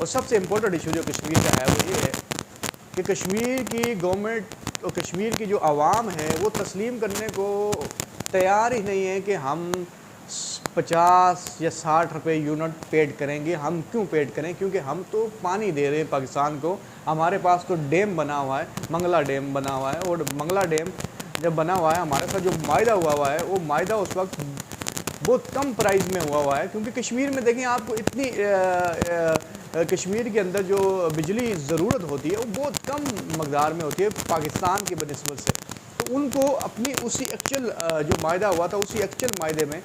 और सबसे important issue जो कश्मीर का है वो ये है कि कश्मीर की गवर्नमेंट और कश्मीर की जो आवाम है वो तस्लीम करने को तैयार ही नहीं है कि हम 50 या 60 रुपये यूनिट पेड करेंगे। हम क्यों पेड करें? क्योंकि हम तो पानी दे रहे हैं पाकिस्तान को। हमारे पास तो डैम बना हुआ है, मंगला डैम बना हुआ है, और मंगला डैम जब बना हुआ है हमारे साथ जो मायदा हुआ है वो मायदा उस वक्त बहुत कम प्राइस में हुआ है। क्योंकि कश्मीर में देखें आपको इतनी कश्मीर के अंदर जो बिजली ज़रूरत होती है वो बहुत कम मकदार में होती है पाकिस्तान की बनस्बत से। तो उनको अपनी उसी एक्चुअल जो मायदा हुआ था उसी एक्चुअल मायदे में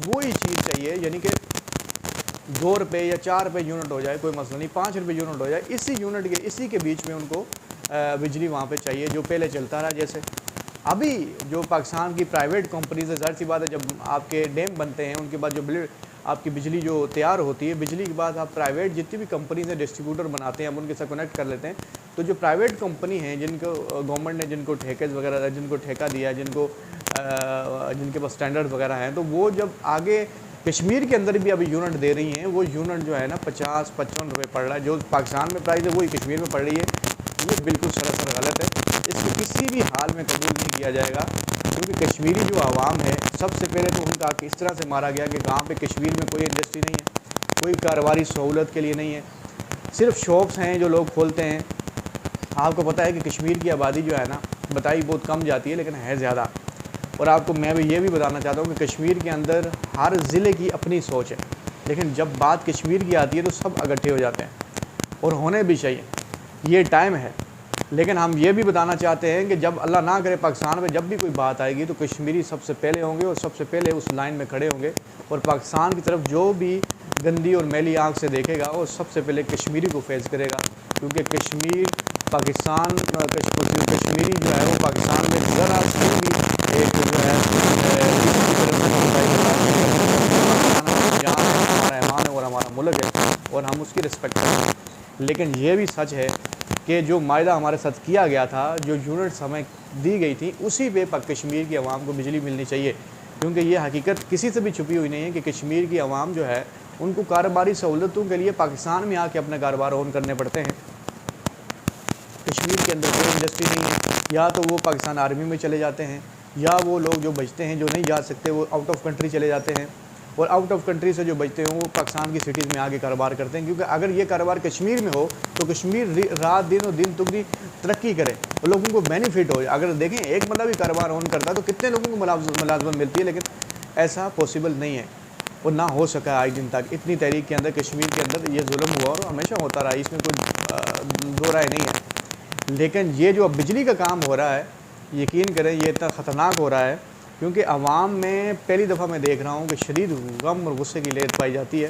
वही चीज़ चाहिए, यानी कि 2 रुपये या 4 रुपये यूनिट हो जाए कोई मसला नहीं, 5 रुपये यूनिट हो जाए, इसी यूनिट के इसी के बीच में उनको बिजली वहाँ पे चाहिए जो पहले चलता रहा। जैसे अभी जो पाकिस्तान की प्राइवेट कंपनीज है, ज़ाहिर सी बात है जब आपके डैम बनते हैं उनके बाद जो आपकी बिजली जो तैयार होती है, बिजली के बाद आप प्राइवेट जितनी भी कंपनीज हैं डिस्ट्रीब्यूटर बनाते हैं, हम उनके साथ कनेक्ट कर लेते हैं। तो जो प्राइवेट कंपनी हैं जिनको गवर्नमेंट ने जिनको ठेके वगैरह जिनको ठेका दिया है, जिनके पास स्टैंडर्ड वगैरह हैं, तो वो जब आगे कश्मीर के अंदर भी अभी यूनिट दे रही हैं, वो यूनिट जो है ना 50-55 रुपये पड़ रहा है। जो पाकिस्तान में प्राइस है वही कश्मीर में पड़ रही है। ये बिल्कुल सरासर गलत है, इसको किसी भी हाल में कबूल नहीं किया जाएगा। क्योंकि कश्मीरी जो आवाम है सबसे पहले तो उनका इस तरह से मारा गया कि गाँव पे कश्मीर में कोई इंडस्ट्री नहीं है, कोई कारोबारी सहूलत के लिए नहीं है, सिर्फ शॉप्स हैं जो लोग खोलते हैं। आपको पता है कि कश्मीर की आबादी जो है ना बताई बहुत कम जाती है लेकिन है ज़्यादा। और आपको मैं भी ये भी बताना चाहता हूँ कि कश्मीर के अंदर हर ज़िले की अपनी सोच है, लेकिन जब बात कश्मीर की आती है तो सब इकट्ठे हो जाते हैं और होने भी चाहिए, ये टाइम है। लेकिन हम ये भी बताना चाहते हैं कि जब अल्लाह ना करे पाकिस्तान में जब भी कोई बात आएगी तो कश्मीरी सबसे पहले होंगे और सबसे पहले उस लाइन में खड़े होंगे। और पाकिस्तान की तरफ जो भी गंदी और मैली आँख से देखेगा वो सबसे पहले कश्मीरी को फेस करेगा। क्योंकि कश्मीर पाकिस्तान कश्मीरी जो है वो पाकिस्तान में ज़रा सी भी एक जो है हमारा ईमान है और हमारा मुल्क है और हम उसकी रिस्पेक्ट करें। लेकिन ये भी सच है कि जो मायदा हमारे साथ किया गया था, जो यूनिट्स हमें दी गई थी, उसी पे कश्मीर की आवाम को बिजली मिलनी चाहिए। क्योंकि ये हकीकत किसी से भी छुपी हुई नहीं है कि कश्मीर की आवाम जो है उनको कारोबारी सहूलतों के लिए पाकिस्तान में आके अपने कारोबार ऑन करने पड़ते हैं। कश्मीर के अंदर कोई इंडस्ट्री नहीं है, या तो वो पाकिस्तान आर्मी में चले जाते हैं, या वो लोग जो बचते हैं जो नहीं जा सकते वो आउट ऑफ कंट्री चले जाते हैं, और आउट ऑफ कंट्री से जो बचते हैं वो पाकिस्तान की सिटीज़ में आके कारोबार करते हैं। क्योंकि अगर ये कारोबार कश्मीर में हो तो कश्मीर रात दिन और दिन दुगनी तरक्की करे और लोगों को बेनिफिट हो। अगर देखें एक बंदा भी कारोबार ऑन करता है तो कितने लोगों को मुलाजमत मिलती है, लेकिन ऐसा पॉसिबल नहीं है और ना हो सका आज दिन तक। इतनी तहरीक के अंदर कश्मीर के अंदर ये जुल्म हुआ और हमेशा होता रहा, इसमें कोई दो राय नहीं है। लेकिन ये जो अब बिजली का काम हो रहा है, यकीन करें ये इतना ख़तरनाक हो रहा है क्योंकि आवाम में पहली दफ़ा मैं देख रहा हूँ कि शदीद गम और गुस्से की लहर पाई जाती है।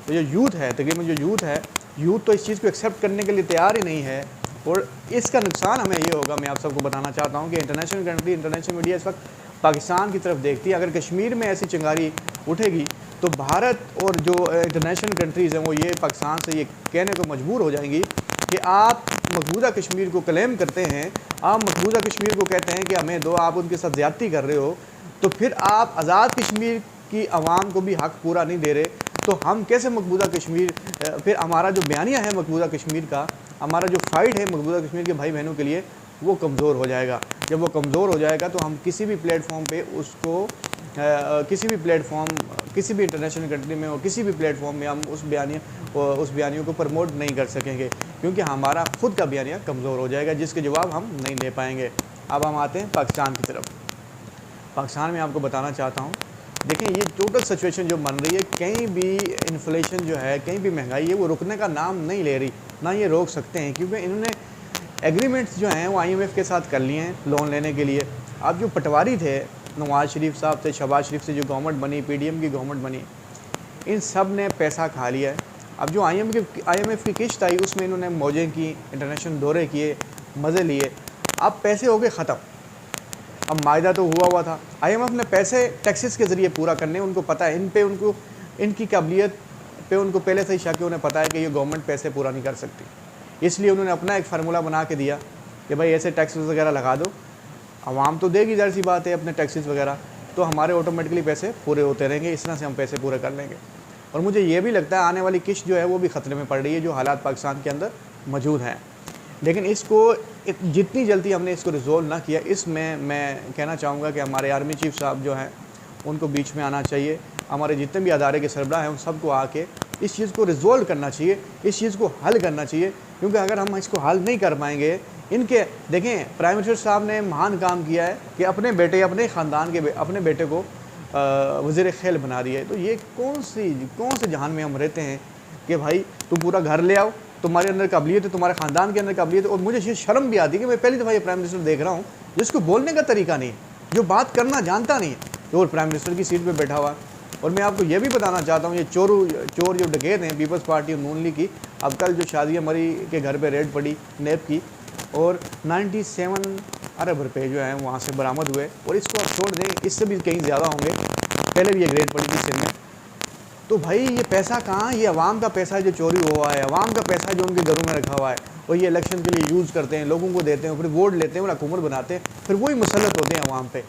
तो जो यूथ है, तकरीबन जो यूथ है, यूथ तो इस चीज़ को एक्सेप्ट करने के लिए तैयार ही नहीं है। और इसका नुकसान हमें ये होगा, मैं आप सबको बताना चाहता हूँ कि इंटरनेशनल कंट्री, इंटरनेशनल मीडिया इस वक्त पाकिस्तान की तरफ देखती है। अगर कश्मीर में ऐसी चिंगारी उठेगी तो भारत और जो इंटरनेशनल कंट्रीज़ हैं वो ये पाकिस्तान से ये कहने को मजबूर हो जाएंगी कि आप मकबूजा कश्मीर को क्लेम करते हैं, आप मकबूजा कश्मीर को कहते हैं कि हमें दो, आप उनके साथ ज़्यादती कर रहे हो, तो फिर आप आज़ाद कश्मीर की आवाम को भी हक़ पूरा नहीं दे रहे, तो हम कैसे मकबूजा कश्मीर, फिर हमारा जो बयानिया है मकबूजा कश्मीर का, हमारा जो फ़ाइट है मकबूजा कश्मीर के भाई बहनों के लिए, वो कमज़ोर हो जाएगा। जब वो कमज़ोर हो जाएगा तो हम किसी भी प्लेटफॉर्म पे उसको किसी भी प्लेटफॉर्म, किसी भी इंटरनेशनल कंट्री में और किसी भी प्लेटफॉर्म में हम उस बयानियों को प्रमोट नहीं कर सकेंगे, क्योंकि हमारा ख़ुद का बयानिया कमज़ोर हो जाएगा जिसके जवाब हम नहीं दे पाएंगे। अब हम आते हैं पाकिस्तान की तरफ। पाकिस्तान में आपको बताना चाहता हूँ, देखें ये टोटल सिचुएशन जो बन रही है, कहीं भी इन्फ्लेशन जो है, कहीं भी महंगाई है वो रुकने का नाम नहीं ले रही, ना ये रोक सकते हैं। क्योंकि इन्होंने एग्रीमेंट्स जो हैं वो IMF के साथ कर लिए हैं लोन लेने के लिए। अब जो पटवारी थे नवाज़ शरीफ साहब से, शहबाज शरीफ से जो गवर्नमेंट बनी, PDM की गवर्नमेंट बनी, इन सब ने पैसा खा लिया है। अब जो IMF की किश्त आई उसमें इन्होंने मौजें की, इंटरनेशनल दौरे किए, मज़े लिए, अब पैसे हो गए ख़त्म। अब मायदा तो हुआ था, IMF ने पैसे टैक्सेस के ज़रिए पूरा करने, उनको पता है इन पे, उनको इनकी काबिलियत पे उनको पहले से ही शक है, उन्हें पता है कि ये गवर्नमेंट पैसे पूरा नहीं कर सकती। इसलिए उन्होंने अपना एक फार्मूला बना के दिया कि भाई ऐसे टैक्सेस वगैरह लगा दो, आवाम तो देगी, ज़ाहिर सी बात है अपने टैक्सेस वगैरह, तो हमारे ऑटोमेटिकली पैसे पूरे होते रहेंगे, इस तरह से हम पैसे पूरे कर लेंगे। और मुझे ये भी लगता है आने वाली किश्त जो है वो भी ख़तरे में पड़ रही है, जो हालात पाकिस्तान के अंदर मौजूद हैं। लेकिन इसको जितनी जल्दी हमने इसको रिजोल्व ना किया, इसमें मैं कहना चाहूँगा कि हमारे आर्मी चीफ साहब जो हैं उनको बीच में आना चाहिए, हमारे जितने भी अदारे के सरबराह हैं उन सबको आके इस चीज़ को रिजोल्व करना चाहिए, इस चीज़ को हल करना चाहिए। क्योंकि अगर हम इसको हल नहीं कर पाएंगे, इनके देखें प्राइम मिनिस्टर साहब ने महान काम किया है कि अपने बेटे, अपने ख़ानदान के अपने बेटे को वज़ीर खेल बना दिया है। तो ये कौन से जहान में हम रहते हैं कि भाई तुम पूरा घर ले आओ, तुम्हारे अंदर काबिलियत है, तुम्हारे ख़ानदान के अंदर काबिलियत है। और मुझे ये शर्म भी आती है कि मैं पहली दफ़ा ये प्राइम मिनिस्टर देख रहा हूँ जिसको बोलने का तरीका नहीं है, जो बात करना जानता नहीं है, तो प्राइम मिनिस्टर की सीट पर बैठा हुआ। और मैं आपको ये भी बताना चाहता हूँ, ये चोर जो डकैत हैं पीपल्स पार्टी और नून लीग की, अब कल जो शादिया मरी के घर पे रेड पड़ी नेब की, और 97 अरब रुपये जो हैं वहाँ से बरामद हुए। और इसको आप छोड़ दें, इससे भी कहीं ज़्यादा होंगे, पहले भी एक रेड पड़ी थी सिंध में। तो भाई ये पैसा कहाँ, ये अवाम का पैसा है जो चोरी हुआ है, अवाम का पैसा है जो उनके घरों में रखा हुआ है, और ये इलेक्शन के लिए यूज़ करते हैं, लोगों को देते हैं, फिर वोट लेते हैं और हुकूमत बनाते हैं, फिर वही मुसल्लत होते हैं अवाम पे।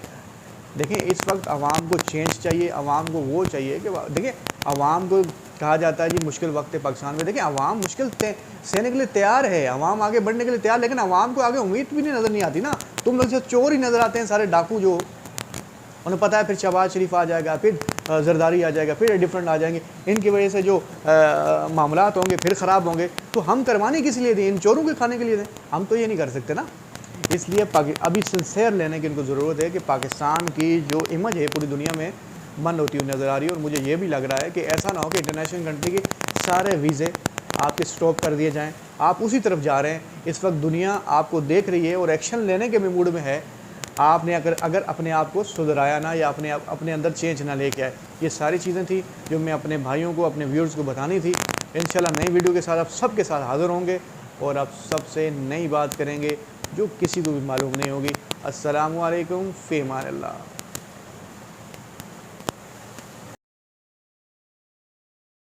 देखें इस वक्त आवाम को चेंज चाहिए, आवाम को वो चाहिए कि देखें आवाम को कहा जाता है जी मुश्किल वक्त है पाकिस्तान में। देखें आवाम मुश्किल सहने के लिए तैयार है, आवाम आगे बढ़ने के लिए तैयार, लेकिन आवाम को आगे उम्मीद भी नहीं नज़र नहीं आती ना। तुम लोग से चोर ही नज़र आते हैं सारे डाकू, जो उन्हें पता है फिर शहबाज शरीफ आ जाएगा, फिर जरदारी आ जाएगा, फिर डिफरेंट आ जाएंगे, इनकी वजह से जो मामलात होंगे फिर ख़राब होंगे। तो हम करवाने किस लिए दें, इन चोरों के खाने के लिए दें? हम तो ये नहीं कर सकते ना। इसलिए अभी सिंसेयर लेने की इनको ज़रूरत है कि पाकिस्तान की जो इमेज है पूरी दुनिया में बंद होती हुई नज़र आ रही है। और मुझे ये भी लग रहा है कि ऐसा ना हो कि इंटरनेशनल कंट्री के सारे वीज़े आपके स्टॉप कर दिए जाएं। आप उसी तरफ जा रहे हैं, इस वक्त दुनिया आपको देख रही है और एक्शन लेने के भी मूड में है। आपने अगर अपने आप को सुधराया ना, या अपने अंदर चेंज ना लेके आए। ये सारी चीज़ें थी जो मैं अपने भाइयों को, अपने व्यूअर्स को बतानी थी। इंशाल्लाह नई वीडियो के साथ आप सबके साथ हाज़िर होंगे और आप सबसे नई बात करेंगे जो किसी को भी मालूम नहीं होगी। अस्सलामु अलैकुम, फ़ी अमान अल्लाह।